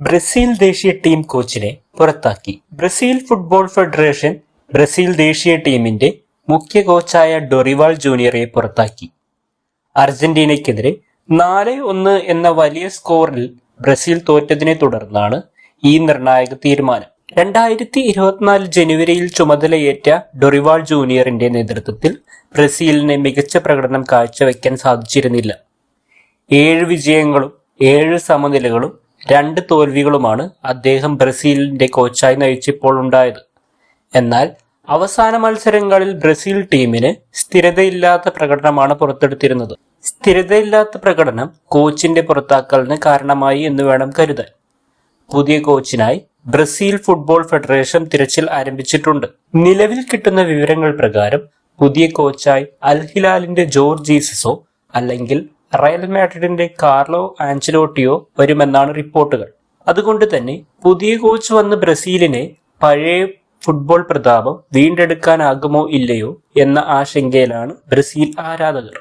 Brazil ദേശീയ team കോച്ചിനെ പുറത്താക്കി. Brazil football federation Brazil ദേശീയ ടീമിന്റെ മുഖ്യ കോച്ചായ ഡൊറിവാൾ ജൂനിയറെ പുറത്താക്കി. അർജന്റീനയ്ക്കെതിരെ 4-1 എന്ന വലിയ സ്കോറിൽ ബ്രസീൽ തോറ്റതിനെ തുടർന്നാണ് ഈ നിർണായക തീരുമാനം. 2024 ജനുവരിയിൽ ചുമതലയേറ്റ ഡൊറിവാൾ ജൂനിയറിന്റെ നേതൃത്വത്തിൽ ബ്രസീലിന് മികച്ച പ്രകടനം കാഴ്ചവെക്കാൻ സാധിച്ചിരുന്നില്ല. 7 വിജയങ്ങളും 7 സമനിലകളും 2 തോൽവികളുമാണ് അദ്ദേഹം ബ്രസീലിന്റെ കോച്ചായി നയിച്ചപ്പോൾ ഉണ്ടായത്. എന്നാൽ അവസാന മത്സരങ്ങളിൽ ബ്രസീൽ ടീമിന് സ്ഥിരതയില്ലാത്ത പ്രകടനമാണ് പുറത്തെടുത്തിരുന്നത്. സ്ഥിരതയില്ലാത്ത പ്രകടനം കോച്ചിന്റെ പുറത്താക്കലിന് കാരണമായി എന്ന് വേണം കരുതാൻ. പുതിയ കോച്ചിനായി ബ്രസീൽ ഫുട്ബോൾ ഫെഡറേഷൻ തിരച്ചിൽ ആരംഭിച്ചിട്ടുണ്ട്. നിലവിൽ കിട്ടുന്ന വിവരങ്ങൾ പ്രകാരം പുതിയ കോച്ചായി അൽ ഹിലാലിന്റെ ജോർജ് ജീസസോ അല്ലെങ്കിൽ റയൽ മാഡ്രിഡിന്റെ കാർലോ ആഞ്ചലോട്ടിയോ വരുമെന്നാണ് റിപ്പോർട്ടുകൾ. അതുകൊണ്ട് തന്നെ പുതിയ കോച്ച് വന്ന് ബ്രസീലിനെ പഴയ ഫുട്ബോൾ പ്രതാപം വീണ്ടെടുക്കാനാകുമോ ഇല്ലയോ എന്ന ആശങ്കയിലാണ് ബ്രസീൽ ആരാധകർ.